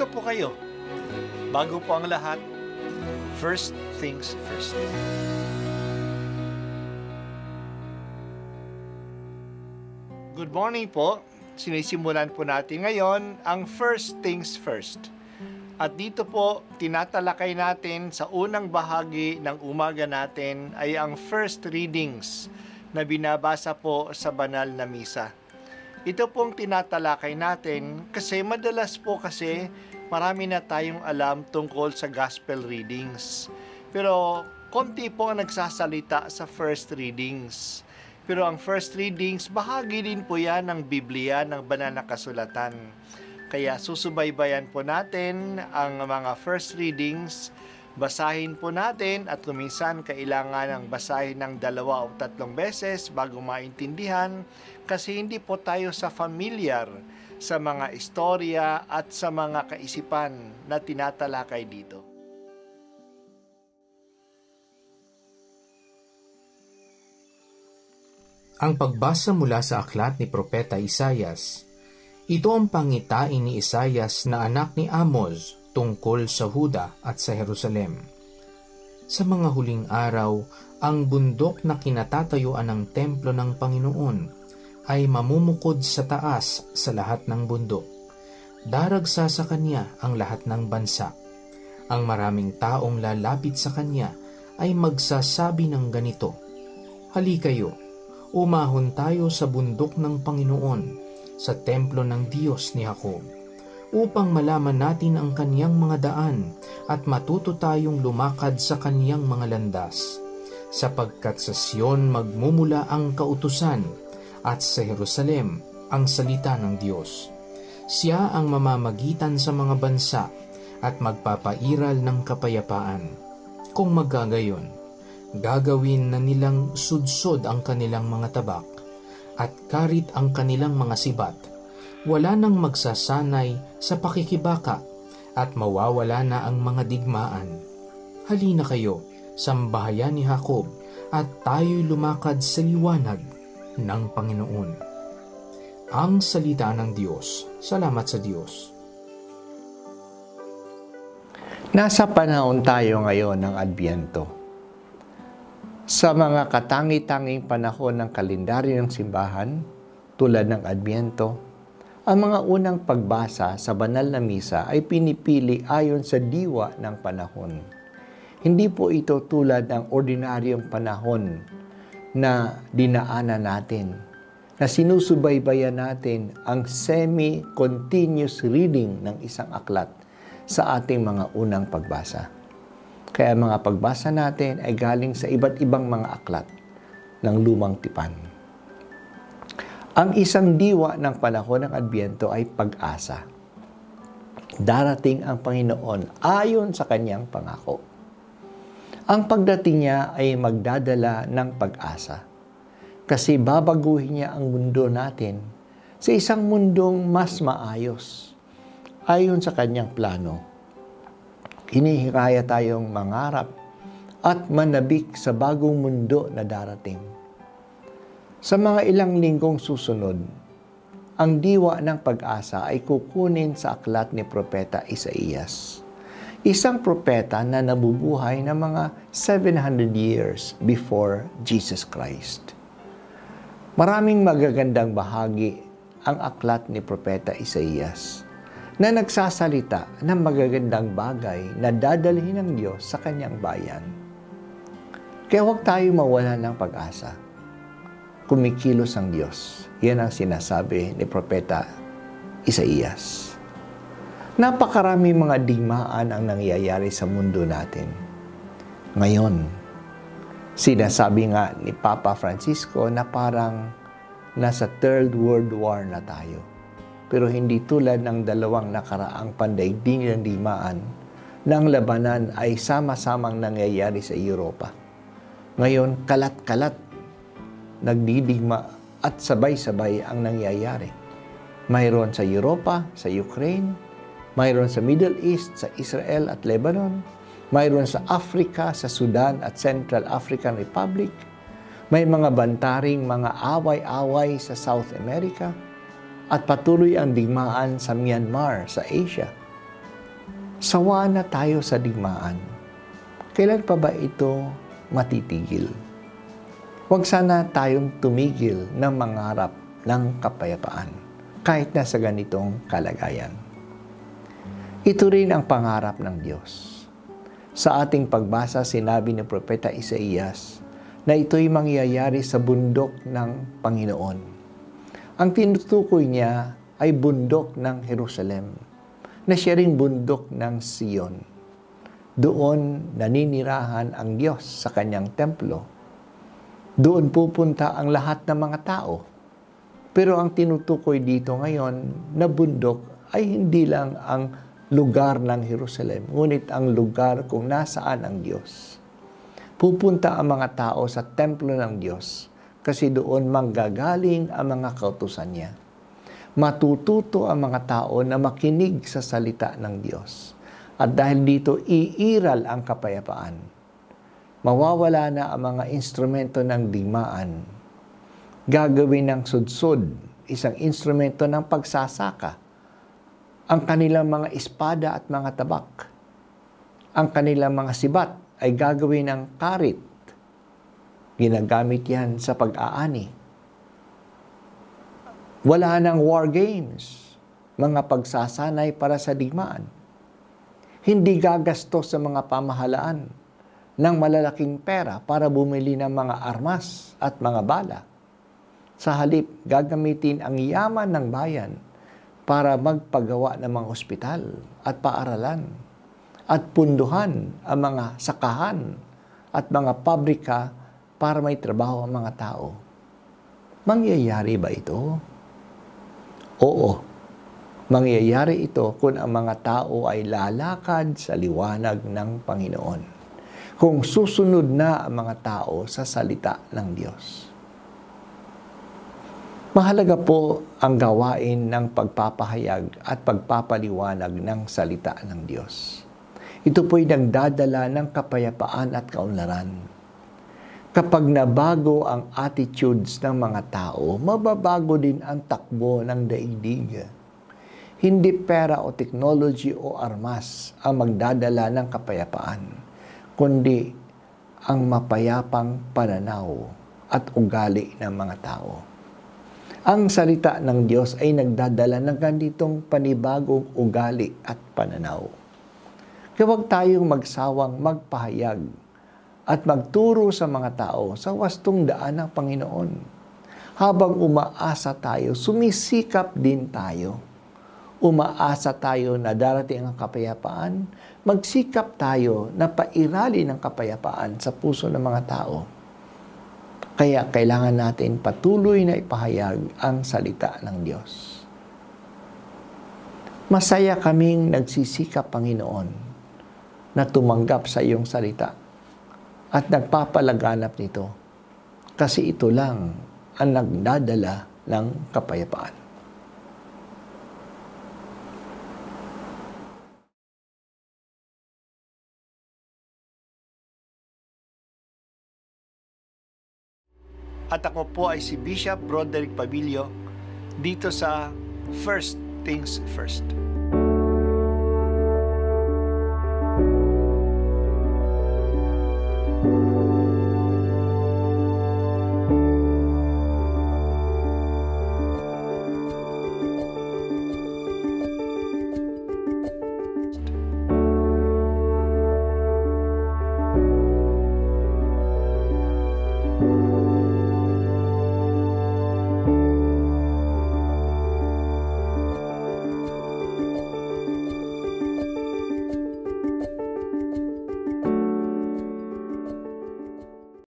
Kumusta po kayo? Bago po ang lahat, first things first. Good morning po. Sinisimulan po natin ngayon ang first things first. At dito po, tinatalakay natin sa unang bahagi ng umaga natin ay ang first readings na binabasa po sa banal na misa. Ito pong tinatalakay natin kasi madalas po kasi marami na tayong alam tungkol sa gospel readings. Pero konti po ang nagsasalita sa first readings. Pero ang first readings, bahagi din po yan ng Biblia, ng banal na kasulatan. Kaya susubaybayan po natin ang mga first readings. Basahin po natin at kuminsan kailangan ng basahin ng 2 o 3 beses bago maintindihan kasi hindi po tayo familiar sa mga istorya at sa mga kaisipan na tinatalakay dito. Ang pagbasa mula sa aklat ni Propeta Isaias. Ito ang pangitain ni Isaias na anak ni Amoz tungkol sa Huda at sa Jerusalem. Sa mga huling araw, ang bundok na kinatatayuan ng templo ng Panginoon ay mamumukod sa taas sa lahat ng bundok. Daragsa sa kanya ang lahat ng bansa. Ang maraming taong lalapit sa kanya ay magsasabi ng ganito, "Halikayo, umahon tayo sa bundok ng Panginoon, sa templo ng Diyos ni Jacob, upang malaman natin ang kaniyang mga daan at matuto tayong lumakad sa kaniyang mga landas. Sapagkat sa Sion magmumula ang kautusan at sa Jerusalem ang salita ng Diyos. Siya ang mamamagitan sa mga bansa at magpapairal ng kapayapaan. Kung magagayon, gagawin na nilang sudsod ang kanilang mga tabak at karit ang kanilang mga sibat. Wala nang magsasanay sa pakikibaka at mawawala na ang mga digmaan. Halina kayo, sambahayan ni Jacob, at tayo'y lumakad sa liwanag ng Panginoon." Ang salita ng Diyos. Salamat sa Diyos. Nasa panahon tayo ngayon ng Adbyento. Sa mga katangi-tanging panahon ng kalendaryo ng simbahan, tulad ng Adbyento, ang mga unang pagbasa sa banal na misa ay pinipili ayon sa diwa ng panahon. Hindi po ito tulad ng ordinaryong panahon na dinaanan natin, na sinusubaybayan natin ang semi-continuous reading ng isang aklat sa ating mga unang pagbasa. Kaya mga pagbasa natin ay galing sa iba't ibang mga aklat ng Lumang Tipan. Ang isang diwa ng panahon ng Adbyento ay pag-asa. Darating ang Panginoon ayon sa kanyang pangako. Ang pagdating niya ay magdadala ng pag-asa. Kasi babaguhin niya ang mundo natin sa isang mundong mas maayos. Ayon sa kanyang plano, hinihikaya tayong mangarap at manabik sa bagong mundo na darating. Sa mga ilang linggong susunod, ang diwa ng pag-asa ay kukunin sa aklat ni Propeta Isaias. Isang propeta na nabubuhay ng mga 700 years before Jesus Christ. Maraming magagandang bahagi ang aklat ni Propeta Isaias na nagsasalita ng magagandang bagay na dadalhin ng Diyos sa kanyang bayan. Kaya huwag tayo mawala ng pag-asa. Kumikilos ang Diyos. Yan ang sinasabi ni Propeta Isaias. Napakarami mga digmaan ang nangyayari sa mundo natin. Ngayon, sinasabi nga ni Papa Francisco na parang nasa Third World War na tayo. Pero hindi tulad ng dalawang nakaraang pandaigdig ng digmaan na ang labanan ay sama-samang nangyayari sa Europa. Ngayon, kalat-kalat nagdidigma at sabay-sabay ang nangyayari. Mayroon sa Europa, sa Ukraine, mayroon sa Middle East, sa Israel at Lebanon, mayroon sa Africa, sa Sudan at Central African Republic, may mga bantaring mga away-away sa South America, at patuloy ang digmaan sa Myanmar, sa Asia. Sawa na tayo sa digmaan. Kailan pa ba ito matitigil? Huwag sana tayong tumigil ng mangarap ng kapayapaan kahit na sa ganitong kalagayan. Ito rin ang pangarap ng Diyos. Sa ating pagbasa, sinabi ni Propeta Isaías na ito'y mangyayari sa bundok ng Panginoon. Ang tinutukoy niya ay bundok ng Jerusalem, na siya ring bundok ng Sion. Doon naninirahan ang Diyos sa kanyang templo. Doon pupunta ang lahat ng mga tao. Pero ang tinutukoy dito ngayon na bundok ay hindi lang ang lugar ng Jerusalem, ngunit ang lugar kung nasaan ang Diyos. Pupunta ang mga tao sa templo ng Diyos kasi doon manggagaling ang mga kautusan niya. Matututo ang mga tao na makinig sa salita ng Diyos. At dahil dito, iiral ang kapayapaan. Mawawala na ang mga instrumento ng digmaan. Gagawin ng sudsod, isang instrumento ng pagsasaka. Ang kanilang mga espada at mga tabak. Ang kanilang mga sibat ay gagawin ng karit. Ginagamit yan sa pag-aani. Wala nang war games, mga pagsasanay para sa digmaan. Hindi gagastos sa mga pamahalaan ng malalaking pera para bumili ng mga armas at mga bala. Sa halip, gagamitin ang yaman ng bayan para magpagawa ng mga ospital at paaralan at punduhan ang mga sakahan at mga pabrika para may trabaho ang mga tao. Mangyayari ba ito? Oo. Mangyayari ito kung ang mga tao ay lalakad sa liwanag ng Panginoon. Kung susunod na ang mga tao sa salita ng Diyos. Mahalaga po ang gawain ng pagpapahayag at pagpapaliwanag ng salita ng Diyos. Ito po'y nagdadala ng kapayapaan at kaunlaran. Kapag nabago ang attitudes ng mga tao, mababago din ang takbo ng daigdig. Hindi pera o technology o armas ang magdadala ng kapayapaan, kundi ang mapayapang pananaw at ugali ng mga tao. Ang salita ng Diyos ay nagdadala ng ganitong panibagong ugali at pananaw. Kaya huwag tayong magsawang magpahayag at magturo sa mga tao sa wastong daan ng Panginoon. Habang umaasa tayo, sumisikap din tayo. Umaasa tayo na darating ang kapayapaan, magsikap tayo na pairalin ang kapayapaan sa puso ng mga tao. Kaya kailangan natin patuloy na ipahayag ang salita ng Diyos. Masaya kaming nagsisikap, Panginoon, na tumanggap sa iyong salita at nagpapalaganap nito kasi ito lang ang nagdadala ng kapayapaan. At ako po ay si Bishop Broderick Pabilio dito sa First Things First.